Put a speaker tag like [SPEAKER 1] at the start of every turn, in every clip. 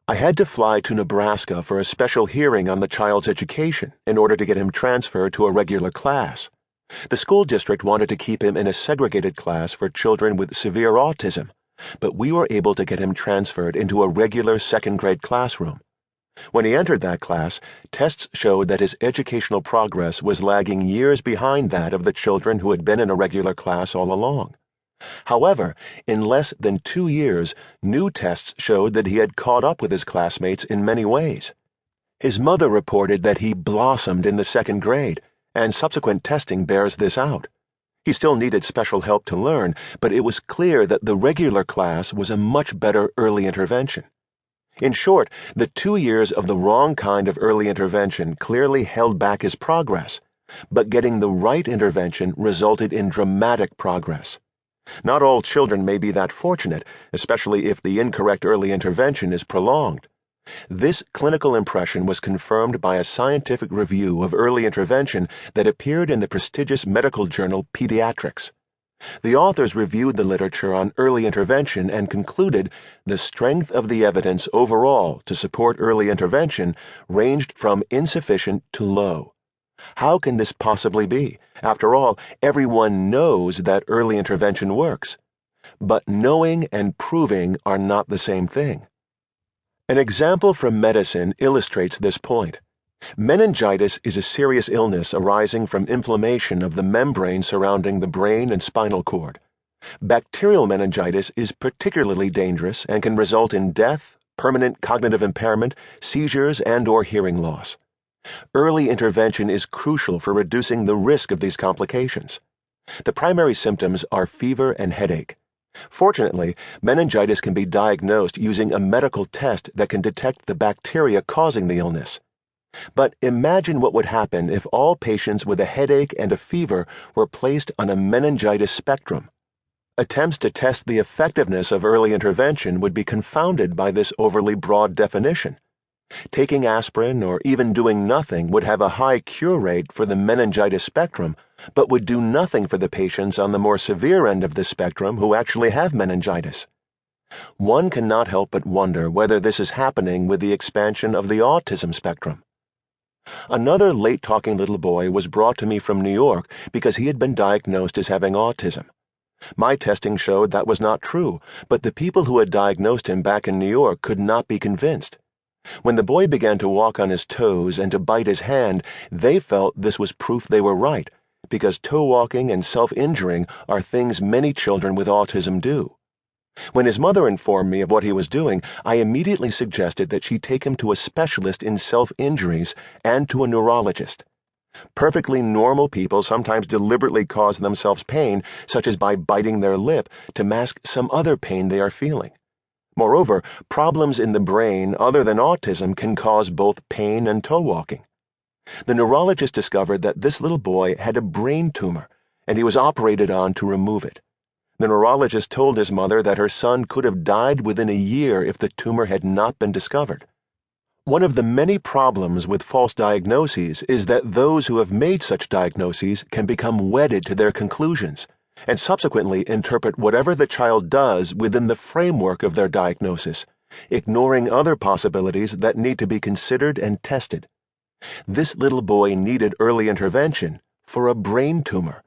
[SPEAKER 1] I had to fly to Nebraska for a special hearing on the child's education in order to get him transferred to a regular class. The school district wanted to keep him in a segregated class for children with severe autism, but we were able to get him transferred into a regular second-grade classroom. When he entered that class, tests showed that his educational progress was lagging years behind that of the children who had been in a regular class all along. However, in less than 2 years, new tests showed that he had caught up with his classmates in many ways. His mother reported that he blossomed in the second grade, and subsequent testing bears this out. He still needed special help to learn, but it was clear that the regular class was a much better early intervention. In short, the 2 years of the wrong kind of early intervention clearly held back his progress, but getting the right intervention resulted in dramatic progress. Not all children may be that fortunate, especially if the incorrect early intervention is prolonged. This clinical impression was confirmed by a scientific review of early intervention that appeared in the prestigious medical journal Pediatrics. The authors reviewed the literature on early intervention and concluded the strength of the evidence overall to support early intervention ranged from insufficient to low. How can this possibly be? After all, everyone knows that early intervention works. But knowing and proving are not the same thing. An example from medicine illustrates this point. Meningitis is a serious illness arising from inflammation of the membrane surrounding the brain and spinal cord. Bacterial meningitis is particularly dangerous and can result in death, permanent cognitive impairment, seizures, and/or hearing loss. Early intervention is crucial for reducing the risk of these complications. The primary symptoms are fever and headache. Fortunately, meningitis can be diagnosed using a medical test that can detect the bacteria causing the illness. But imagine what would happen if all patients with a headache and a fever were placed on a meningitis spectrum. Attempts to test the effectiveness of early intervention would be confounded by this overly broad definition. Taking aspirin or even doing nothing would have a high cure rate for the meningitis spectrum, but would do nothing for the patients on the more severe end of the spectrum who actually have meningitis. One cannot help but wonder whether this is happening with the expansion of the autism spectrum. Another late-talking little boy was brought to me from New York because he had been diagnosed as having autism. My testing showed that was not true, but the people who had diagnosed him back in New York could not be convinced. When the boy began to walk on his toes and to bite his hand, they felt this was proof they were right, because toe walking and self-injuring are things many children with autism do. When his mother informed me of what he was doing, I immediately suggested that she take him to a specialist in self-injuries and to a neurologist. Perfectly normal people sometimes deliberately cause themselves pain, such as by biting their lip, to mask some other pain they are feeling. Moreover, problems in the brain other than autism can cause both pain and toe walking. The neurologist discovered that this little boy had a brain tumor, and he was operated on to remove it. The neurologist told his mother that her son could have died within a year if the tumor had not been discovered. One of the many problems with false diagnoses is that those who have made such diagnoses can become wedded to their conclusions, and subsequently interpret whatever the child does within the framework of their diagnosis, ignoring other possibilities that need to be considered and tested. This little boy needed early intervention for a brain tumor,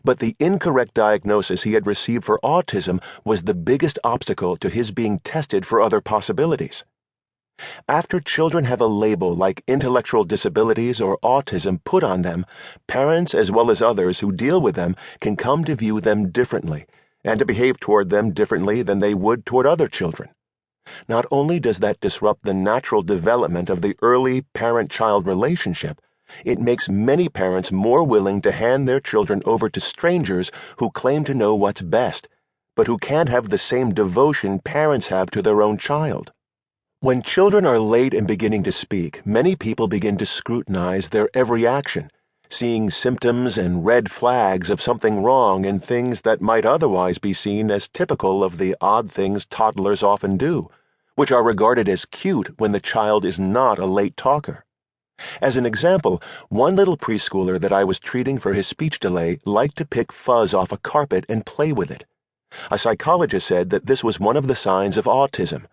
[SPEAKER 1] but the incorrect diagnosis he had received for autism was the biggest obstacle to his being tested for other possibilities. After children have a label like intellectual disabilities or autism put on them, parents as well as others who deal with them can come to view them differently and to behave toward them differently than they would toward other children. Not only does that disrupt the natural development of the early parent-child relationship, it makes many parents more willing to hand their children over to strangers who claim to know what's best, but who can't have the same devotion parents have to their own child. When children are late in beginning to speak, many people begin to scrutinize their every action, seeing symptoms and red flags of something wrong in things that might otherwise be seen as typical of the odd things toddlers often do, which are regarded as cute when the child is not a late talker. As an example, one little preschooler that I was treating for his speech delay liked to pick fuzz off a carpet and play with it. A psychologist said that this was one of the signs of autism.